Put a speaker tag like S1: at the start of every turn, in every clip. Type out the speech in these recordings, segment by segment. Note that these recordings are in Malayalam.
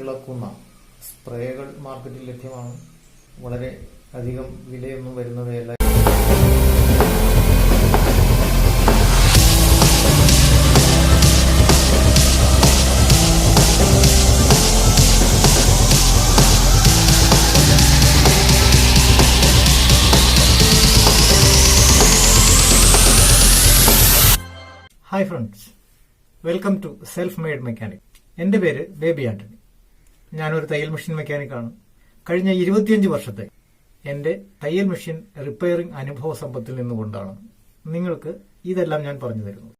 S1: ഇളക്കുന്ന സ്പ്രേകൾ മാർക്കറ്റിൽ ലഭ്യമാണ്. വളരെ അധികം വിലയൊന്നും വരുന്നവയല്ല. Hi friends, welcome to self made mechanic. എൻ്റെ പേര് ബേബി ആൻറണ. ഞാനൊരു തയ്യൽ മെഷീൻ മെക്കാനിക്കാണ്. കഴിഞ്ഞ 25 വർഷത്തെ എൻ്റെ തയ്യൽ മെഷീൻ റിപ്പയറിംഗ് അനുഭവ സമ്പത്തിൽ നിന്നുകൊണ്ടാണ് നിങ്ങൾക്ക് ഇതെല്ലാം ഞാൻ പറഞ്ഞു തരുന്നത്.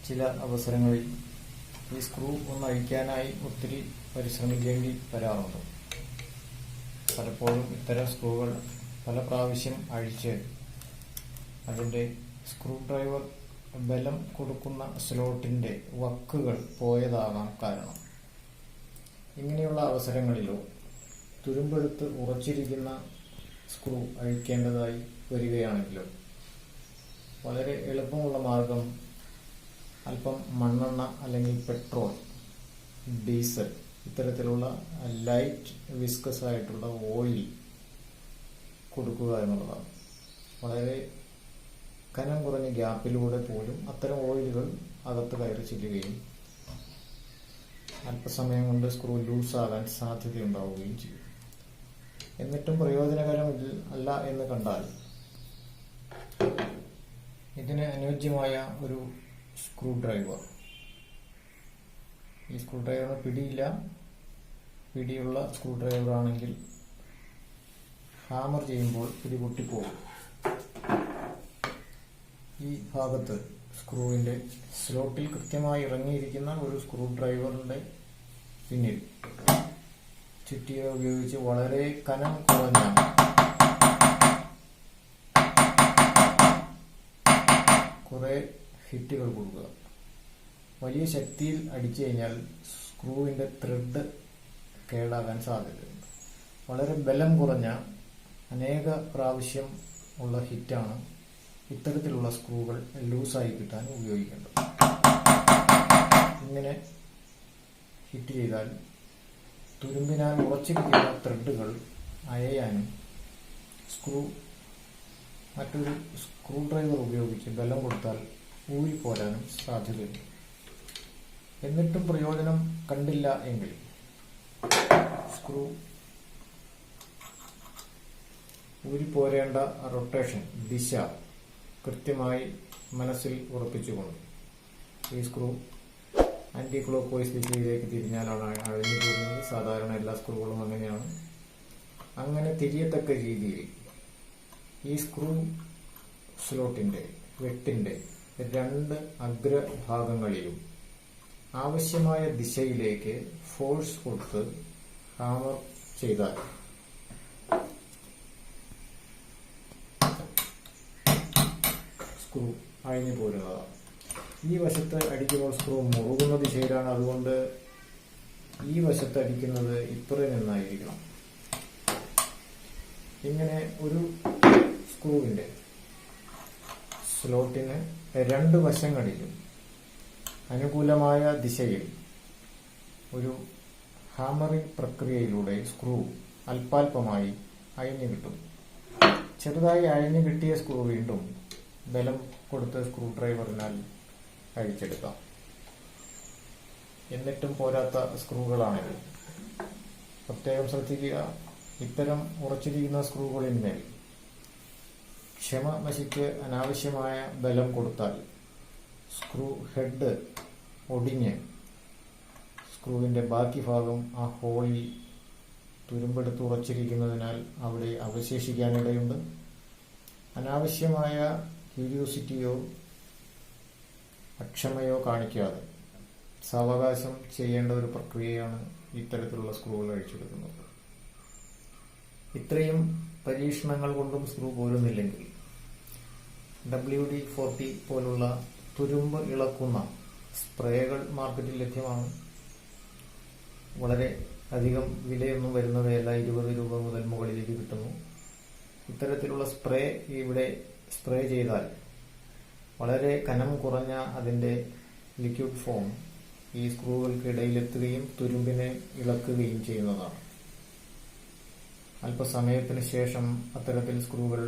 S1: ചില അവസരങ്ങളിൽ ഈ സ്ക്രൂ ഒന്ന് അഴിക്കാനായി ഒത്തിരി പരിശ്രമിക്കേണ്ടി വരാറുണ്ട്. പലപ്പോഴും ഇത്തരം സ്ക്രൂകൾ പല പ്രാവശ്യം അഴിച്ച് അതിൻ്റെ സ്ക്രൂ ഡ്രൈവർ ബലം കൊടുക്കുന്ന സ്ലോട്ടിൻ്റെ വക്കുകൾ പോയതാകാൻ കാരണം. ഇങ്ങനെയുള്ള അവസരങ്ങളിലോ തുരുമ്പെടുത്ത് ഉറച്ചിരിക്കുന്ന സ്ക്രൂ അഴിക്കേണ്ടതായി വരികയാണെങ്കിലോ വളരെ എളുപ്പമുള്ള മാർഗം അല്പം മണ്ണെണ്ണ അല്ലെങ്കിൽ പെട്രോൾ, ഡീസൽ ഇത്തരത്തിലുള്ള ലൈറ്റ് വിസ്കസ് ആയിട്ടുള്ള ഓയിൽ കൊടുക്കുക എന്നുള്ളതാണ്. വളരെ കനം കുറഞ്ഞ ഗ്യാപ്പിലൂടെ പോലും അത്തരം ഓയിലുകൾ അകത്ത് കയറി ചെല്ലുകയും അല്പസമയം കൊണ്ട് സ്ക്രൂ ലൂസാകാൻ സാധ്യതയുണ്ടാവുകയും ചെയ്യും. എന്നിട്ടും പ്രയോജനകരം അല്ല എന്ന് കണ്ടാൽ ഇതിന് അനുയോജ്യമായ ഒരു സ്ക്രൂ ഡ്രൈവർ, ഈ സ്ക്രൂ ഡ്രൈവറിന് പിടിയുള്ള സ്ക്രൂ ഡ്രൈവർ ആണെങ്കിൽ ഹാമർ ചെയ്യുമ്പോൾ പിടി പൊട്ടിപ്പോകും. ഈ ഭാഗത്ത് സ്ക്രൂവിൻ്റെ സ്ലോട്ടിൽ കൃത്യമായി ഇറങ്ങിയിരിക്കുന്ന ഒരു സ്ക്രൂ ഡ്രൈവറിൻ്റെ പിന്നിൽ ചുറ്റിക ഉപയോഗിച്ച് വളരെ കനം കുറഞ്ഞ കുറെ ഹിറ്റുകൾ കൊടുക്കുക. വലിയ ശക്തിയിൽ അടിച്ചു കഴിഞ്ഞാൽ സ്ക്രൂവിൻ്റെ ത്രെഡ് കേടാകാൻ സാധ്യതയുണ്ട്. വളരെ ബലം കുറഞ്ഞ അനേക പ്രാവശ്യം ഉള്ള ഹിറ്റാണ് ഇത്തരത്തിലുള്ള സ്ക്രൂകൾ ലൂസായി കിട്ടാൻ ഉപയോഗിക്കേണ്ടത്. ഇങ്ങനെ ഹിറ്റ് ചെയ്താൽ തുരുമ്പിനാൽ ഉറച്ചിരിക്കുന്ന ത്രെഡുകൾ അയയാനും മറ്റൊരു സ്ക്രൂ ഡ്രൈവർ ഉപയോഗിച്ച് ബലം കൊടുത്താൽ ഊരിപ്പോരാനും സാധ്യതയുണ്ട്. എന്നിട്ടും പ്രയോജനം കണ്ടില്ല എങ്കിൽ സ്ക്രൂ ഊരിപ്പോരേണ്ട റൊട്ടേഷൻ ദിശ കൃത്യമായി മനസ്സിൽ ഉറപ്പിച്ചുകൊണ്ട് ഈ സ്ക്രൂ ആന്റി ക്ലോക്ക് വൈസ് ദിശയിലേക്ക് തിരിഞ്ഞാലാണ് അഴിഞ്ഞു പോകുന്നത്. സാധാരണ എല്ലാ സ്ക്രൂകളും അങ്ങനെയാണ്. അങ്ങനെ തിരിയത്തക്ക രീതിയിൽ ഈ സ്ക്രൂ സ്ലോട്ടിന്റെ വെട്ടിന്റെ 2 അഗ്രഭാഗങ്ങളിലും ആവശ്യമായ ദിശയിലേക്ക് ഫോഴ്സ് കൊടുത്ത് ഹാമർ ചെയ്താൽ സ്ക്രൂ അഴിഞ്ഞു പോരുന്നതാണ്. ഈ വശത്ത് അടിക്കുമ്പോൾ സ്ക്രൂ മുറുകുന്ന ദിശയിലാണ്. അതുകൊണ്ട് ഈ വശത്ത് അടിക്കുന്നത് ഇപ്പുറേ നിന്നായിരിക്കണം. ഇങ്ങനെ ഒരു സ്ക്രൂവിന്റെ സ്ലോട്ടിന് 2 വശങ്ങളിലും അനുകൂലമായ ദിശയിൽ ഒരു ഹാമറിംഗ് പ്രക്രിയയിലൂടെ സ്ക്രൂ അല്പാൽപമായി അഴിഞ്ഞു കിട്ടും. ചെറുതായി അഴിഞ്ഞു കിട്ടിയ സ്ക്രൂ വീണ്ടും ബലം കൊടുത്ത സ്ക്രൂ ഡ്രൈവറിനാൽ അഴിച്ചെടുക്കാം. എന്നിട്ടും പോരാത്ത സ്ക്രൂകളാണെങ്കിൽ പ്രത്യേകം ശ്രദ്ധിക്കുക. ഇത്തരം ഉറച്ചിരിക്കുന്ന സ്ക്രൂകളിന്മേൽ ക്ഷമ നശിച്ച് അനാവശ്യമായ ബലം കൊടുത്താൽ സ്ക്രൂ ഹെഡ് ഒടിഞ്ഞ് സ്ക്രൂവിൻ്റെ ബാക്കി ഭാഗം ആ ഹോളിൽ തുരുമ്പെടുത്ത് ഉറച്ചിരിക്കുന്നതിനാൽ അവിടെ അവശേഷിക്കാനിടയുണ്ട്. അനാവശ്യമായ ക്യൂരിയോസിറ്റിയോ അക്ഷമയോ കാണിക്കാതെ സാവകാശം ചെയ്യേണ്ട ഒരു പ്രക്രിയയാണ് ഇത്തരത്തിലുള്ള സ്ക്രൂകൾ അഴിച്ചെടുക്കുന്നത്. ഇത്രയും പരീക്ഷണങ്ങൾ കൊണ്ടും സ്ക്രൂ പോരുന്നില്ലെങ്കിൽ WD-40 പോലുള്ള തുരുമ്പ് ഇളക്കുന്ന സ്പ്രേകൾ മാർക്കറ്റിൽ ലഭ്യമാണ്. വളരെ അധികം വിലയൊന്നും വരുന്നവയല്ല. 20 രൂപ മുതൽ മുകളിലേക്ക് കിട്ടുന്നു. ഇത്തരത്തിലുള്ള സ്പ്രേ ഇവിടെ സ്പ്രേ ചെയ്താൽ വളരെ കനം കുറഞ്ഞ അതിൻ്റെ ലിക്വിഡ് ഫോം ഈ സ്ക്രൂകൾക്കിടയിലെത്തുകയും തുരുമ്പിനെ ഇളക്കുകയും ചെയ്യുന്നതാണ്. അല്പസമയത്തിന് ശേഷം അത്തരത്തിൽ സ്ക്രൂകൾ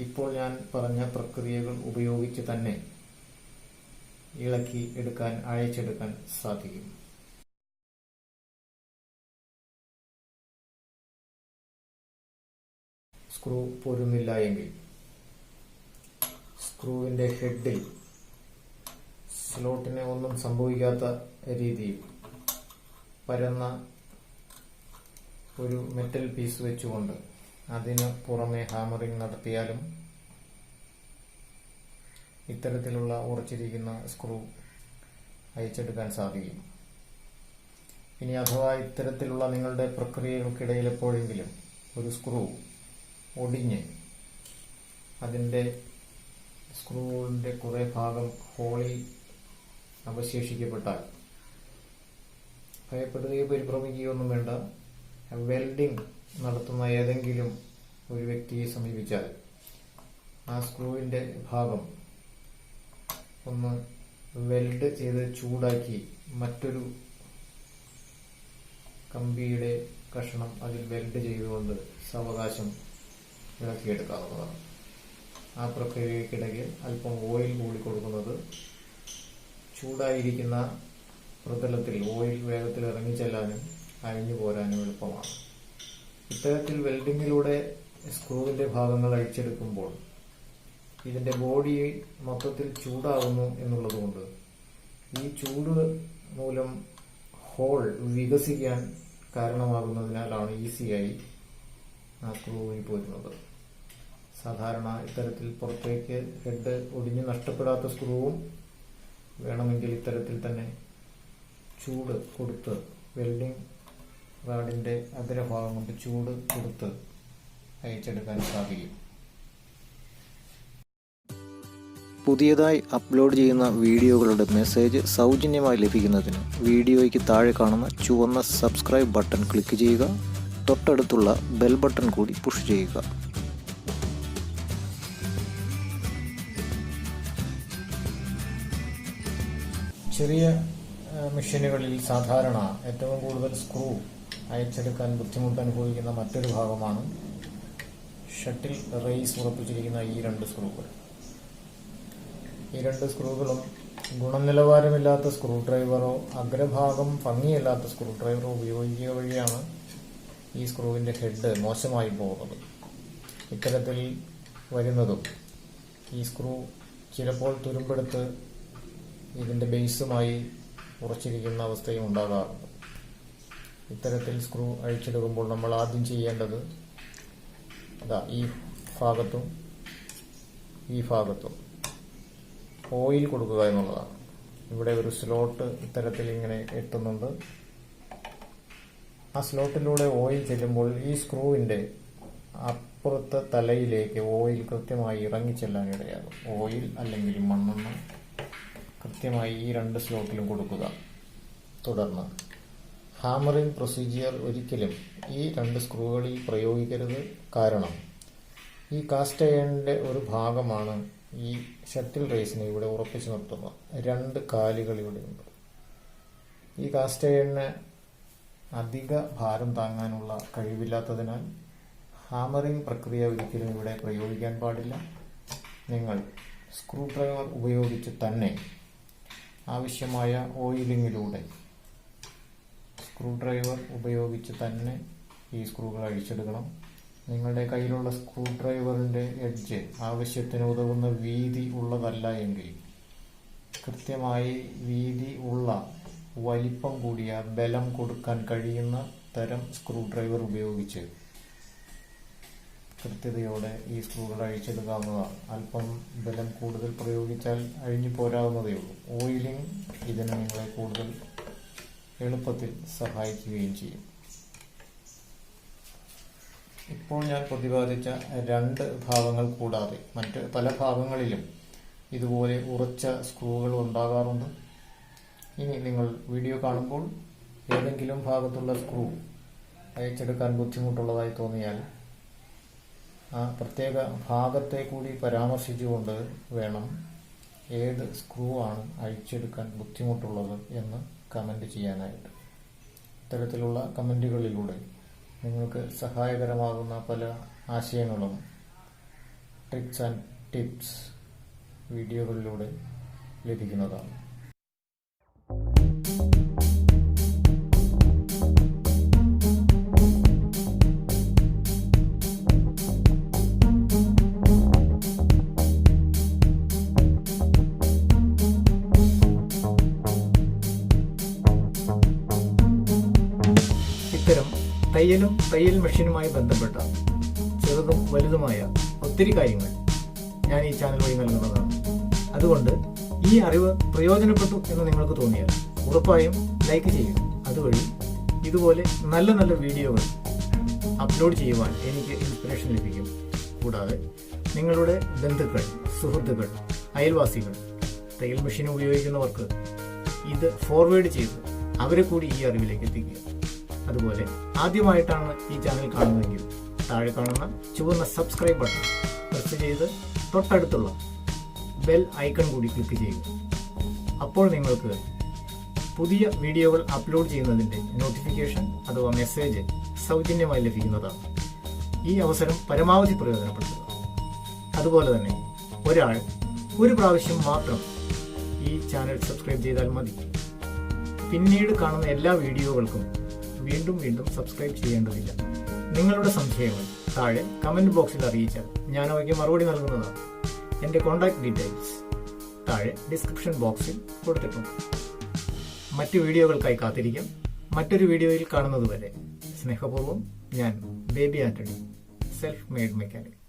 S1: ഇപ്പോൾ ഞാൻ പറഞ്ഞ പ്രക്രിയകൾ ഉപയോഗിച്ച് തന്നെ ഇളക്കി എടുക്കാൻ, അയച്ചെടുക്കാൻ സാധിക്കും. സ്ക്രൂ പോരുന്നില്ല എങ്കിൽ സ്ക്രൂവിന്റെ ഹെഡിൽ സ്ലോട്ടിനെ ഒന്നും സംഭവിക്കാത്ത രീതിയിൽ പരന്ന ഒരു മെറ്റൽ പീസ് വെച്ചുകൊണ്ട് അതിന് പുറമെ ഹാമറിംഗ് നടത്തിയാലും ഇത്തരത്തിലുള്ള ഉറച്ചിരിക്കുന്ന സ്ക്രൂ അയച്ചെടുക്കാൻ സാധിക്കും. ഇനി അഥവാ ഇത്തരത്തിലുള്ള നിങ്ങളുടെ പ്രക്രിയകൾക്കിടയിൽ എപ്പോഴെങ്കിലും ഒരു സ്ക്രൂ ഒടിഞ്ഞ് അതിൻ്റെ സ്ക്രൂവിൻ്റെ കുറേ ഭാഗം ഹോളിൽ അവശേഷിക്കപ്പെട്ടാൽ ഭയപ്പെടുകയോ പരിഭ്രമിക്കുകയോ ഒന്നും വേണ്ട. വെൽഡിംഗ് നടത്തുന്ന ഏതെങ്കിലും ഒരു വ്യക്തിയെ സമീപിച്ചാൽ ആ സ്ക്രൂവിൻ്റെ ഭാഗം ഒന്ന് വെൽഡ് ചെയ്ത് ചൂടാക്കി മറ്റൊരു കമ്പിയുടെ കഷണം അതിൽ വെൽഡ് ചെയ്തുകൊണ്ട് സാവകാശം ഇളക്കിയെടുക്കാവുന്നതാണ്. ആ പ്രക്രിയയ്ക്കിടയ്ക്ക് അല്പം ഓയിൽ കൂടി കൊടുക്കുന്നത് ചൂടായിരിക്കുന്ന പ്രതലത്തിൽ ഓയിൽ വേഗത്തിൽ ഇറങ്ങിച്ചെല്ലാനും അഴിഞ്ഞു പോരാനും എളുപ്പമാണ്. ഇത്തരത്തിൽ വെൽഡിങ്ങിലൂടെ സ്ക്രൂവിന്റെ ഭാഗങ്ങൾ അഴിച്ചെടുക്കുമ്പോൾ ഇതിന്റെ ബോഡി മൊത്തത്തിൽ ചൂടാകുന്നു എന്നുള്ളതുകൊണ്ട് ഈ ചൂട് മൂലം ഹോൾ വികസിക്കാൻ കാരണമാകുന്നതിനാലാണ് ഈസിയായി ആ സ്ക്രൂവിൽ പോരുന്നത്. സാധാരണ ഇത്തരത്തിൽ പുറത്തേക്ക് ഹെഡ് ഒടിഞ്ഞ് നഷ്ടപ്പെടാത്ത സ്ക്രൂവും വേണമെങ്കിൽ ഇത്തരത്തിൽ തന്നെ ചൂട് കൊടുത്ത് വെൽഡിംഗ് റാഡിന്റെ അഗ്രഭാഗം കൊണ്ട് ചൂട് കൊടുത്ത് അയച്ചെടുക്കാൻ സാധിക്കും.
S2: പുതിയതായി അപ്ലോഡ് ചെയ്യുന്ന വീഡിയോകളുടെ മെസ്സേജ് സൗജന്യമായി ലഭിക്കുന്നതിന് വീഡിയോയ്ക്ക് താഴെ കാണുന്ന ചുവന്ന സബ്സ്ക്രൈബ് ബട്ടൺ ക്ലിക്ക് ചെയ്യുക. തൊട്ടടുത്തുള്ള ബെൽ ബട്ടൺ കൂടി പുഷ് ചെയ്യുക.
S1: ചെറിയ മെഷീനുകളിൽ സാധാരണ ഏറ്റവും കൂടുതൽ സ്ക്രൂ അയച്ചെടുക്കാൻ ബുദ്ധിമുട്ട് അനുഭവിക്കുന്ന മറ്റൊരു ഭാഗമാണ് ഷട്ടിൽ റേസ് ഉറപ്പിച്ചിരിക്കുന്ന ഈ രണ്ട് സ്ക്രൂകൾ. ഈ രണ്ട് സ്ക്രൂകളും ഗുണനിലവാരമില്ലാത്ത സ്ക്രൂ ഡ്രൈവറോ അഗ്രഭാഗം ഭംഗിയല്ലാത്ത സ്ക്രൂ ഡ്രൈവറോ ഉപയോഗിക്കുക വഴിയാണ് ഈ സ്ക്രൂവിന്റെ ഹെഡ് മോശമായി പോകുന്നത്. ഇത്തരത്തിൽ വരുന്നതും ഈ സ്ക്രൂ ചിലപ്പോൾ തുരുമ്പെടുത്ത് ഇതിന്റെ ബേസുമായി ഉറച്ചിരിക്കുന്ന അവസ്ഥയും ഉണ്ടാകാറുണ്ട്. ഇത്തരത്തിൽ സ്ക്രൂ അഴിച്ചെടുക്കുമ്പോൾ നമ്മൾ ആദ്യം ചെയ്യേണ്ടത് ഈ ഭാഗത്തും ഈ ഭാഗത്തും ഓയിൽ കൊടുക്കുക എന്നുള്ളതാണ്. ഇവിടെ ഒരു സ്ലോട്ട് ഇത്തരത്തിൽ ഇങ്ങനെ എത്തുന്നുണ്ട്. ആ സ്ലോട്ടിലൂടെ ഓയിൽ ചെല്ലുമ്പോൾ ഈ സ്ക്രൂവിന്റെ അപ്പുറത്തെ തലയിലേക്ക് ഓയിൽ കൃത്യമായി ഇറങ്ങിച്ചെല്ലാൻ ഇടയാകും. ഓയിൽ അല്ലെങ്കിൽ മണ്ണെണ്ണ കൃത്യമായി ഈ രണ്ട് സ്ലോട്ടിലും കൊടുക്കുക. തുടർന്ന് ഹാമറിംഗ് പ്രൊസീജിയർ ഒരിക്കലും ഈ രണ്ട് സ്ക്രൂകളിൽ പ്രയോഗിക്കരുത്. കാരണം ഈ കാസ്റ്റ് അയണിന്റെ ഒരു ഭാഗമാണ് ഈ ഷട്ടിൽ റേസിനെ ഇവിടെ ഉറപ്പിച്ചു നിർത്തുന്നത്. രണ്ട് കാലുകൾ ഇവിടെയുണ്ട്. ഈ കാസ്റ്റ് അയണിന് അധിക ഭാരം താങ്ങാനുള്ള കഴിവില്ലാത്തതിനാൽ ഹാമറിംഗ് പ്രക്രിയ ഒരിക്കലും ഇവിടെ പ്രയോഗിക്കാൻ പാടില്ല. നിങ്ങൾ സ്ക്രൂ ഡ്രൈവർ ഉപയോഗിച്ച് തന്നെ ആവശ്യമായ ഓയിലിങ്ങിലൂടെ സ്ക്രൂ ഡ്രൈവർ ഉപയോഗിച്ച് തന്നെ ഈ സ്ക്രൂകൾ അഴിച്ചെടുക്കണം. നിങ്ങളുടെ കയ്യിലുള്ള സ്ക്രൂ ഡ്രൈവറിന്റെ എഡ്ജ് ആവശ്യത്തിന് ഉതകുന്ന വീതി ഉള്ളതല്ല എങ്കിൽ കൃത്യമായി വീതി ഉള്ള വലിപ്പം കൂടിയ ബലം കൊടുക്കാൻ കഴിയുന്ന തരം സ്ക്രൂ ഡ്രൈവർ ഉപയോഗിച്ച് കൃത്യതയോടെ ഈ സ്ക്രൂകൾ അഴിച്ചെടുക്കാവുന്നതാണ്. അല്പം ബലം കൂടുതൽ പ്രയോഗിച്ചാൽ അഴിഞ്ഞു പോരാവുന്നതേ ഉള്ളൂ. ഓയിലിംഗ് ഇതിന് നിങ്ങളെ കൂടുതൽ എളുപ്പത്തിൽ സഹായിക്കുകയും ചെയ്യും. ഇപ്പോൾ ഞാൻ പ്രതിപാദിച്ച രണ്ട് ഭാഗങ്ങൾ കൂടാതെ മറ്റ് പല ഭാഗങ്ങളിലും ഇതുപോലെ ഉറച്ച സ്ക്രൂകൾ ഉണ്ടാകാറുണ്ട്. ഇനി നിങ്ങൾ വീഡിയോ കാണുമ്പോൾ ഏതെങ്കിലും ഭാഗത്തുള്ള സ്ക്രൂ അയച്ചെടുക്കാൻ ബുദ്ധിമുട്ടുള്ളതായി തോന്നിയാൽ
S2: ആ പ്രത്യേക ഭാഗത്തെ കൂടി പരാമർശിച്ചുകൊണ്ട് വേണം ഏത് സ്ക്രൂ ആണ് അഴിച്ചെടുക്കാൻ ബുദ്ധിമുട്ടുള്ളത് എന്ന് കമൻറ്റ് ചെയ്യാനായിട്ട്. ഇത്തരത്തിലുള്ള കമൻറ്റുകളിലൂടെ നിങ്ങൾക്ക് സഹായകരമാകുന്ന പല ആശയങ്ങളും ട്രിക്സ് ആൻഡ് ടിപ്സ് വീഡിയോകളിലൂടെ ലഭിക്കുന്നതാണ്.
S1: ഇത്തരം തയ്യലും തയ്യൽ മെഷീനുമായി ബന്ധപ്പെട്ട ചെറുതും വലുതുമായ ഒത്തിരി കാര്യങ്ങൾ ഞാൻ ഈ ചാനൽ വഴി നൽകുന്നതാണ്. അതുകൊണ്ട് ഈ അറിവ് പ്രയോജനപ്പെട്ടു എന്ന് നിങ്ങൾക്ക് തോന്നിയാൽ ഉറപ്പായും ലൈക്ക് ചെയ്യുക. അതുവഴി ഇതുപോലെ നല്ല നല്ല വീഡിയോകൾ അപ്ലോഡ് ചെയ്യുവാൻ എനിക്ക് ഇൻസ്പിറേഷൻ ലഭിക്കും. കൂടാതെ നിങ്ങളുടെ ബന്ധുക്കൾ, സുഹൃത്തുക്കൾ, അയൽവാസികൾ, തയ്യൽ മെഷീൻ ഉപയോഗിക്കുന്നവർക്ക് ഇത് ഫോർവേഡ് ചെയ്ത് അവരെ കൂടി ഈ അറിവിലേക്ക് എത്തിക്കുക. അതുപോലെ ആദ്യമായിട്ടാണ് ഈ ചാനൽ കാണുന്നതെങ്കിൽ താഴെ കാണുന്ന ചുവന്ന സബ്സ്ക്രൈബ് ബട്ടൺ പ്രസ് ചെയ്ത് തൊട്ടടുത്തുള്ള ബെൽ ഐക്കൺ കൂടി ക്ലിക്ക് ചെയ്യുക. അപ്പോൾ നിങ്ങൾക്ക് പുതിയ വീഡിയോകൾ അപ്ലോഡ് ചെയ്യുന്നതിൻ്റെ നോട്ടിഫിക്കേഷൻ അഥവാ മെസ്സേജ് സൗജന്യമായി ലഭിക്കുന്നതാണ്. ഈ അവസരം പരമാവധി പ്രയോജനപ്പെടുത്തുക. അതുപോലെ തന്നെ ഒരാൾ ഒരു പ്രാവശ്യം മാത്രം ഈ ചാനൽ സബ്സ്ക്രൈബ് ചെയ്താൽ മതി. പിന്നീട് കാണുന്ന എല്ലാ വീഡിയോകൾക്കും വീണ്ടും വീണ്ടും സബ്സ്ക്രൈബ് ചെയ്യേണ്ടതില്ല. നിങ്ങളുടെ സംശയങ്ങൾ താഴെ കമന്റ് ബോക്സിൽ അറിയിച്ചാൽ ഞാൻ അവയ്ക്ക് മറുപടി നൽകുന്നതാണ്. എൻ്റെ കോൺടാക്ട് ഡീറ്റെയിൽസ് താഴെ ഡിസ്ക്രിപ്ഷൻ ബോക്സിൽ കൊടുത്തിട്ടുണ്ട്. മറ്റു വീഡിയോകൾക്കായി കാത്തിരിക്കാം. മറ്റൊരു വീഡിയോയിൽ കാണുന്നതുവരെ സ്നേഹപൂർവ്വം ഞാൻ baby Antony, self made mechanic.